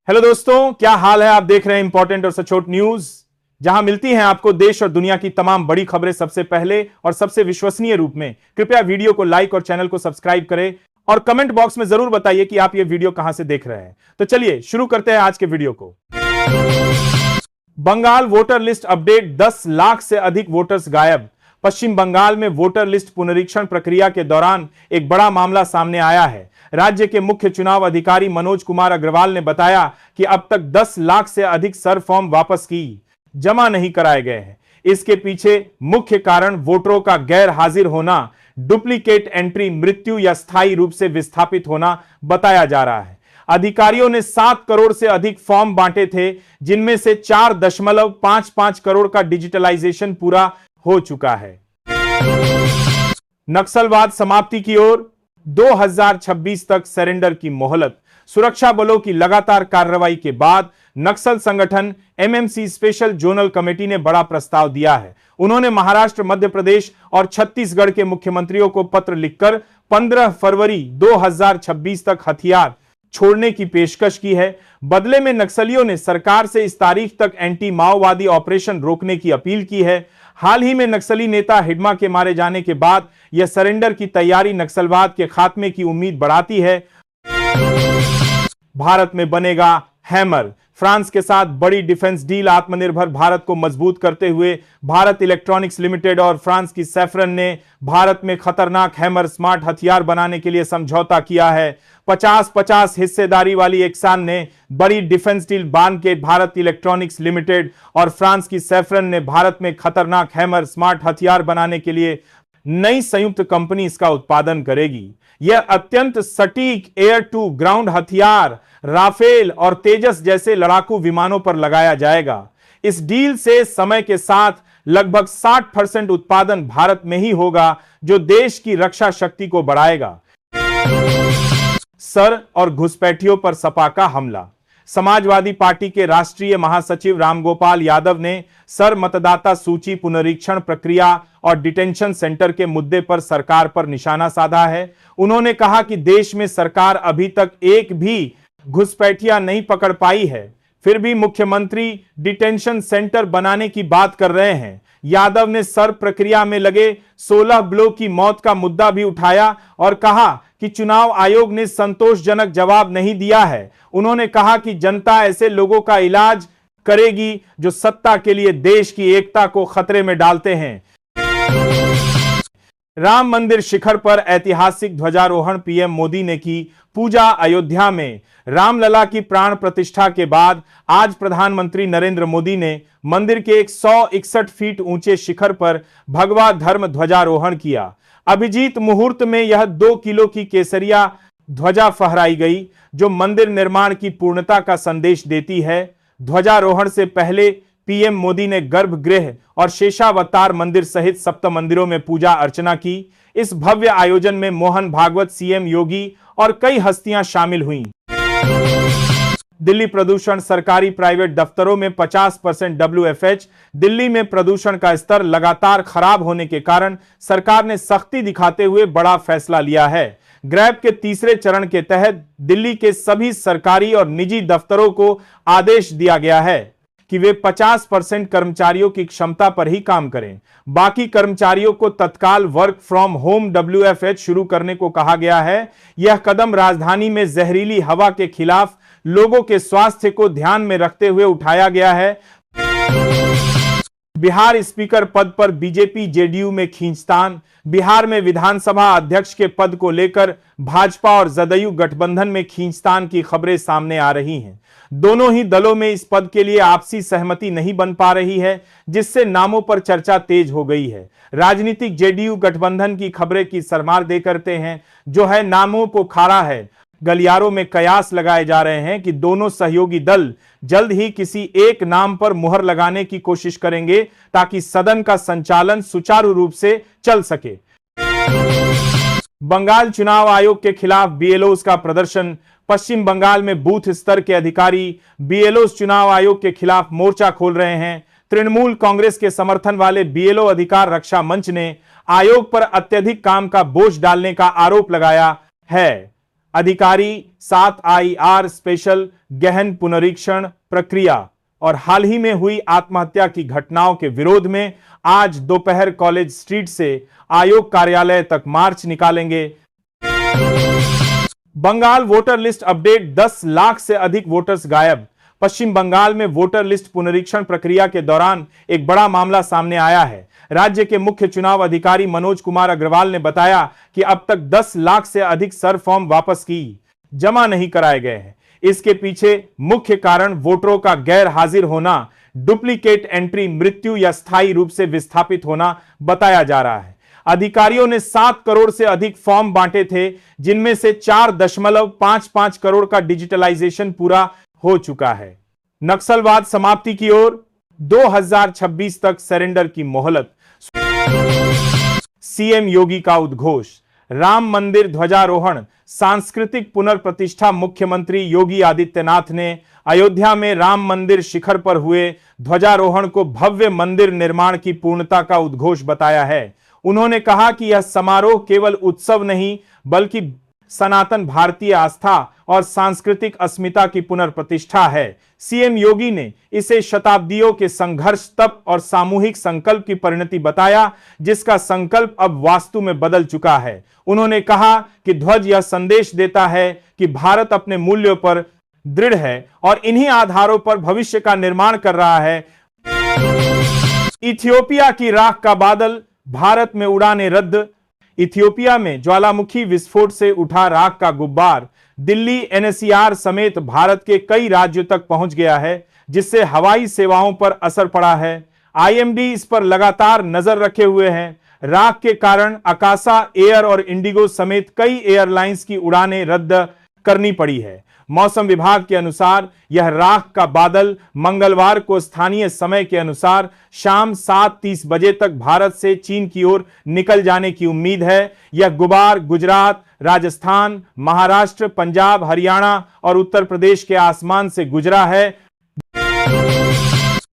Hello दोस्तों, क्या हाल है। आप देख रहे हैं इंपॉर्टेंट और सचोट न्यूज, जहां मिलती हैं आपको देश और दुनिया की तमाम बड़ी खबरें सबसे पहले और सबसे विश्वसनीय रूप में। कृपया वीडियो को लाइक और चैनल को सब्सक्राइब करें और कमेंट बॉक्स में जरूर बताइए कि आप ये वीडियो कहां से देख रहे हैं। तो चलिए शुरू करते हैं आज के वीडियो को। Bengal voter list update, 10 lakh से अधिक वोटर्स गायब। पश्चिम बंगाल में वोटर लिस्ट पुनरीक्षण प्रक्रिया के दौरान एक बड़ा मामला सामने आया है। राज्य के मुख्य चुनाव अधिकारी मनोज कुमार अग्रवाल ने बताया कि अब तक 10 लाख से अधिक सर फॉर्म वापस की जमा नहीं कराए गए हैं। इसके पीछे मुख्य कारण वोटरों का गैर हाजिर होना, डुप्लीकेट एंट्री, मृत्यु या स्थायी रूप से विस्थापित होना बताया जा रहा है। अधिकारियों ने 7 करोड़ से अधिक फॉर्म बांटे थे, जिनमें से 4.55 करोड़ का डिजिटलाइजेशन पूरा हो चुका है। नक्सलवाद समाप्ति की ओर, 2026 तक सरेंडर की मोहलत। सुरक्षा बलों की लगातार कार्रवाई के बाद नक्सल संगठन एमएमसी स्पेशल जोनल कमेटी ने बड़ा प्रस्ताव दिया है। उन्होंने महाराष्ट्र, मध्य प्रदेश और छत्तीसगढ़ के मुख्यमंत्रियों को पत्र लिखकर 15 फरवरी 2026 तक हथियार छोड़ने की पेशकश की है। बदले में नक्सलियों ने सरकार से इस तारीख तक एंटी माओवादी ऑपरेशन रोकने की अपील की है। हाल ही में नक्सली नेता हिडमा के मारे जाने के बाद यह सरेंडर की तैयारी नक्सलवाद के खात्मे की उम्मीद बढ़ाती है। भारत में बनेगा हैमर। फ्रांस के साथ बड़ी डिफेंस डील आत्मनिर्भर भारत को मजबूत करते हुए भारत इलेक्ट्रॉनिक्स लिमिटेड और फ्रांस की सैफरन ने भारत में खतरनाक हैमर स्मार्ट हथियार बनाने के लिए समझौता किया है। 50-50 हिस्सेदारी वाली एक्सान ने बड़ी डिफेंस डील बांध के भारत इलेक्ट्रॉनिक्स लिमिटेड और फ्रांस की सैफरन ने भारत में खतरनाक हैमर स्मार्ट हथियार बनाने के लिए नई संयुक्त कंपनी इसका उत्पादन करेगी। यह अत्यंत सटीक एयर टू ग्राउंड हथियार राफेल और तेजस जैसे लड़ाकू विमानों पर लगाया जाएगा। इस डील से समय के साथ लगभग 60% उत्पादन भारत में ही होगा, जो देश की रक्षा शक्ति को बढ़ाएगा। सर और घुसपैठियों पर सपा का हमला। समाजवादी पार्टी के राष्ट्रीय महासचिव रामगोपाल यादव ने सर मतदाता सूची पुनरीक्षण प्रक्रिया और डिटेंशन सेंटर के मुद्दे पर सरकार पर निशाना साधा है। उन्होंने कहा कि देश में सरकार अभी तक एक भी घुसपैठिया नहीं पकड़ पाई है, फिर भी मुख्यमंत्री डिटेंशन सेंटर बनाने की बात कर रहे हैं। यादव ने सर प्रक्रिया में लगे 16 लोगों की मौत का मुद्दा भी उठाया और कहा कि चुनाव आयोग ने संतोषजनक जवाब नहीं दिया है। उन्होंने कहा कि जनता ऐसे लोगों का इलाज करेगी जो सत्ता के लिए देश की एकता को खतरे में डालते हैं। राम मंदिर शिखर पर ऐतिहासिक ध्वजारोहण, पीएम मोदी ने की पूजा। अयोध्या में रामलला की प्राण प्रतिष्ठा के बाद आज प्रधानमंत्री नरेंद्र मोदी ने मंदिर के 161 फीट ऊंचे शिखर पर भगवा धर्म ध्वजारोहण किया। अभिजीत मुहूर्त में यह 2 किलो की केसरिया ध्वजा फहराई गई, जो मंदिर निर्माण की पूर्णता का संदेश देती है। ध्वजारोहण से पहले पीएम मोदी ने गर्भगृह और शेषावतार मंदिर सहित सप्त मंदिरों में पूजा अर्चना की। इस भव्य आयोजन में मोहन भागवत, सीएम योगी और कई हस्तियां शामिल हुईं। दिल्ली प्रदूषण, सरकारी प्राइवेट दफ्तरों में 50% WFH। दिल्ली में प्रदूषण का स्तर लगातार खराब होने के कारण सरकार ने सख्ती दिखाते हुए बड़ा फैसला लिया है। ग्रैब के तीसरे चरण के तहत दिल्ली के सभी सरकारी और निजी दफ्तरों को आदेश दिया गया है कि वे 50% कर्मचारियों की क्षमता पर ही काम करें। बाकी कर्मचारियों को तत्काल वर्क फ्रॉम होम WFH शुरू करने को कहा गया है। यह कदम राजधानी में जहरीली हवा के खिलाफ लोगों के स्वास्थ्य को ध्यान में रखते हुए उठाया गया है। बिहार स्पीकर पद पर बीजेपी जेडीयू में खींचतान। बिहार में विधानसभा अध्यक्ष के पद को लेकर भाजपा और जदयू गठबंधन में खींचतान की खबरें सामने आ रही हैं। दोनों ही दलों में इस पद के लिए आपसी सहमति नहीं बन पा रही है, जिससे नामों पर चर्चा तेज हो गई है। राजनीतिक जेडीयू गठबंधन की खबरें की सरमार दे करते हैं, जो है नामों को खारा है। गलियारों में कयास लगाए जा रहे हैं कि दोनों सहयोगी दल जल्द ही किसी एक नाम पर मुहर लगाने की कोशिश करेंगे, ताकि सदन का संचालन सुचारू रूप से चल सके। बंगाल चुनाव आयोग के खिलाफ बीएलओस का प्रदर्शन। पश्चिम बंगाल में बूथ स्तर के अधिकारी बीएलओस चुनाव आयोग के खिलाफ मोर्चा खोल रहे हैं। तृणमूल कांग्रेस के समर्थन वाले बीएलओ अधिकार रक्षा मंच ने आयोग पर अत्यधिक काम का बोझ डालने का आरोप लगाया है। अधिकारी 7IR स्पेशल गहन पुनरीक्षण प्रक्रिया और हाल ही में हुई आत्महत्या की घटनाओं के विरोध में आज दोपहर कॉलेज स्ट्रीट से आयोग कार्यालय तक मार्च निकालेंगे। Bengal voter list update, 10 lakh से अधिक वोटर्स गायब। पश्चिम बंगाल में वोटर लिस्ट पुनरीक्षण प्रक्रिया के दौरान एक बड़ा मामला सामने आया है। राज्य के मुख्य चुनाव अधिकारी मनोज कुमार अग्रवाल ने बताया कि अब तक 10 लाख से अधिक सर फॉर्म वापस जमा नहीं कराए गए हैं। इसके पीछे मुख्य कारण वोटरों का गैर हाजिर होना, डुप्लीकेट एंट्री, मृत्यु या स्थायी रूप से विस्थापित होना बताया जा रहा है। अधिकारियों ने 7 करोड़ से अधिक फॉर्म बांटे थे, जिनमें से 4.55 करोड़ का डिजिटलाइजेशन पूरा हो चुका है। नक्सलवाद समाप्ति की ओर, 2026 तक सरेंडर की मोहलत। सीएम योगी का उद्घोष, राम मंदिर ध्वजारोहण, सांस्कृतिक पुनर्प्रतिष्ठा। मुख्यमंत्री योगी आदित्यनाथ ने अयोध्या में राम मंदिर शिखर पर हुए ध्वजारोहण को भव्य मंदिर निर्माण की पूर्णता का उद्घोष बताया है। उन्होंने कहा कि यह समारोह केवल उत्सव नहीं बल्कि सनातन भारतीय आस्था और सांस्कृतिक अस्मिता की पुनर्प्रतिष्ठा है। सीएम योगी ने इसे शताब्दियों के संघर्ष, तप और सामूहिक संकल्प की परिणति बताया, जिसका संकल्प अब वास्तु में बदल चुका है। उन्होंने कहा कि ध्वज यह संदेश देता है कि भारत अपने मूल्यों पर दृढ़ है और इन्हीं आधारों पर भविष्य का निर्माण कर रहा है। इथियोपिया की राख का बादल, भारत में उड़ानें रद्द। इथियोपिया में ज्वालामुखी विस्फोट से उठा राख का गुब्बार दिल्ली, एनसीआर समेत भारत के कई राज्यों तक पहुंच गया है, जिससे हवाई सेवाओं पर असर पड़ा है। आईएमडी इस पर लगातार नजर रखे हुए हैं। राख के कारण अकासा एयर और इंडिगो समेत कई एयरलाइंस की उड़ानें रद्द करनी पड़ी है। मौसम विभाग के अनुसार यह राख का बादल मंगलवार को स्थानीय समय के अनुसार शाम 7:30 बजे तक भारत से चीन की ओर निकल जाने की उम्मीद है। यह गुबार गुजरात, राजस्थान, महाराष्ट्र, पंजाब, हरियाणा और उत्तर प्रदेश के आसमान से गुजरा है।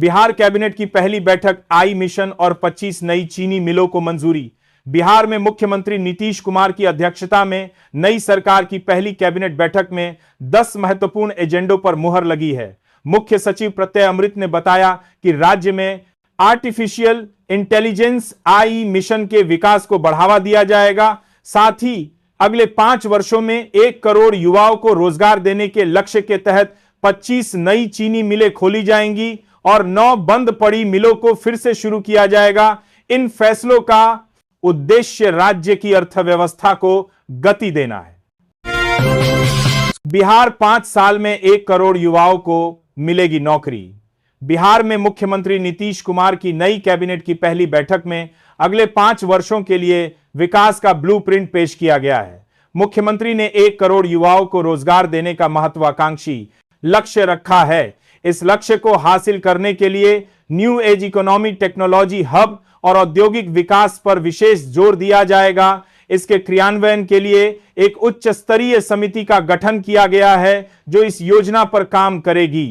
बिहार कैबिनेट की पहली बैठक, आई मिशन और 25 नई चीनी मिलों को मंजूरी। बिहार में मुख्यमंत्री नीतीश कुमार की अध्यक्षता में नई सरकार की पहली कैबिनेट बैठक में 10 महत्वपूर्ण एजेंडों पर मुहर लगी है। मुख्य सचिव प्रत्यय अमृत ने बताया कि राज्य में आर्टिफिशियल इंटेलिजेंस आई मिशन के विकास को बढ़ावा दिया जाएगा। साथ ही अगले 5 वर्षों में 1 करोड़ युवाओं को रोजगार देने के लक्ष्य के तहत 25 नई चीनी मिलें खोली जाएंगी और 9 बंद पड़ी मिलों को फिर से शुरू किया जाएगा। इन फैसलों का उद्देश्य राज्य की अर्थव्यवस्था को गति देना है। बिहार 5 साल में 1 करोड़ युवाओं को मिलेगी नौकरी। बिहार में मुख्यमंत्री नीतीश कुमार की नई कैबिनेट की पहली बैठक में अगले 5 वर्षों के लिए विकास का ब्लूप्रिंट पेश किया गया है। मुख्यमंत्री ने 1 करोड़ युवाओं को रोजगार देने का महत्वाकांक्षी लक्ष्य रखा है। इस लक्ष्य को हासिल करने के लिए new age economy, technology hub और औद्योगिक विकास पर विशेष जोर दिया जाएगा। इसके क्रियान्वयन के लिए एक उच्च स्तरीय समिति का गठन किया गया है जो इस योजना पर काम करेगी।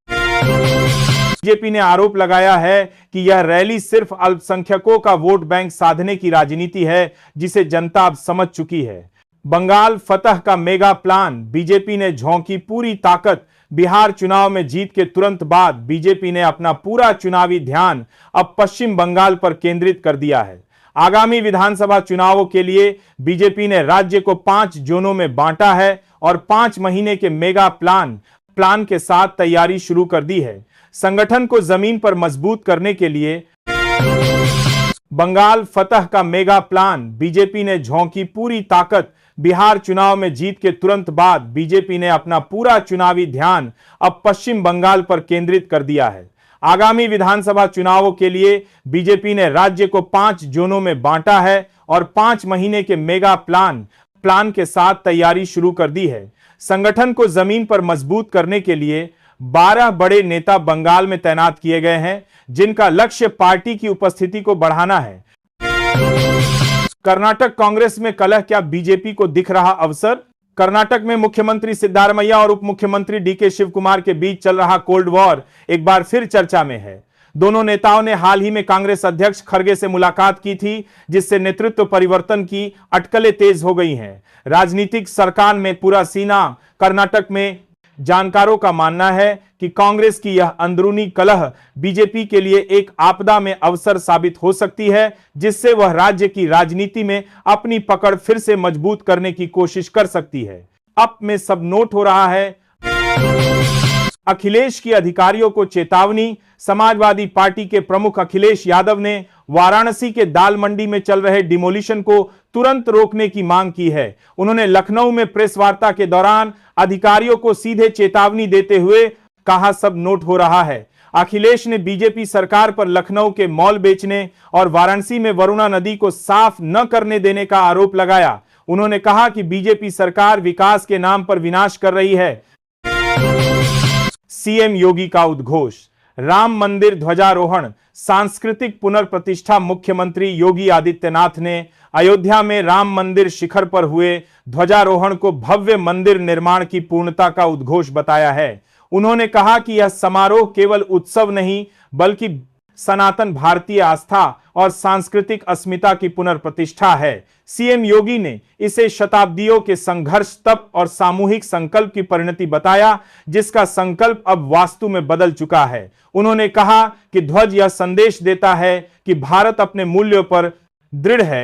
बीजेपी ने आरोप लगाया है कि यह रैली सिर्फ अल्पसंख्यकों का वोट बैंक साधने की राजनीति है, जिसे जनता अब समझ चुकी है। बंगाल फतह का मेगा प्लान, बीजेपी ने झोंकी पूरी ताकत। बिहार चुनाव में जीत के तुरंत बाद बीजेपी ने अपना पूरा चुनावी ध्यान अब पश्चिम बंगाल पर केंद्रित कर दिया है। आगामी विधानसभा चुनावों के लिए बीजेपी ने राज्य को 5 जोनों में बांटा है और 5 महीने के मेगा प्लान के साथ तैयारी शुरू कर दी है। संगठन को जमीन पर मजबूत करने के लिए बंगाल फतह का मेगा प्लान, बीजेपी ने झोंकी पूरी ताकत। बिहार चुनाव में जीत के तुरंत बाद बीजेपी ने अपना पूरा चुनावी ध्यान अब पश्चिम बंगाल पर केंद्रित कर दिया है। आगामी विधानसभा चुनावों के लिए बीजेपी ने राज्य को 5 जोनों में बांटा है और 5 महीने के मेगा प्लान के साथ तैयारी शुरू कर दी है। संगठन को जमीन पर मजबूत करने के लिए 12 बड़े नेता बंगाल में तैनात किए गए हैं, जिनका लक्ष्य पार्टी की उपस्थिति को बढ़ाना है। कर्नाटक कांग्रेस में कलह, क्या बीजेपी को दिख रहा अवसर? कर्नाटक में मुख्यमंत्री सिद्धारमैया और उप मुख्यमंत्री डीके शिव कुमार के बीच चल रहा कोल्ड वॉर एक बार फिर चर्चा में है। दोनों नेताओं ने हाल ही में कांग्रेस अध्यक्ष खड़गे से मुलाकात की थी, जिससे नेतृत्व परिवर्तन की अटकलें तेज हो गई हैं। राजनीतिक सरकार में पूरा सीना। कर्नाटक में जानकारों का मानना है कि कांग्रेस की यह अंदरूनी कलह बीजेपी के लिए एक आपदा में अवसर साबित हो सकती है, जिससे वह राज्य की राजनीति में अपनी पकड़ फिर से मजबूत करने की कोशिश कर सकती है। अब में सब नोट हो रहा है। अखिलेश की अधिकारियों को चेतावनी। समाजवादी पार्टी के प्रमुख अखिलेश यादव ने वाराणसी के दाल मंडी में चल रहे डिमोलिशन को तुरंत रोकने की मांग की है। उन्होंने लखनऊ में प्रेस वार्ता के दौरान अधिकारियों को सीधे चेतावनी देते हुए कहा, सब नोट हो रहा है। अखिलेश ने बीजेपी सरकार पर लखनऊ के मॉल बेचने और वाराणसी में वरुणा नदी को साफ न करने देने का आरोप लगाया। उन्होंने कहा कि बीजेपी सरकार विकास के नाम पर विनाश कर रही है। सीएम योगी का उद्घोष। राम मंदिर ध्वजारोहण, सांस्कृतिक पुनर्प्रतिष्ठा। मुख्यमंत्री योगी आदित्यनाथ ने अयोध्या में राम मंदिर शिखर पर हुए ध्वजारोहण को भव्य मंदिर निर्माण की पूर्णता का उद्घोष बताया है। उन्होंने कहा कि यह समारोह केवल उत्सव नहीं, बल्कि सनातन भारतीय आस्था और सांस्कृतिक अस्मिता की पुनर्प्रतिष्ठा है। सीएम योगी ने इसे शताब्दियों के संघर्ष, तप और सामूहिक संकल्प की परिणति बताया, जिसका संकल्प अब वास्तु में बदल चुका है। उन्होंने कहा कि ध्वज यह संदेश देता है कि भारत अपने मूल्यों पर दृढ़ है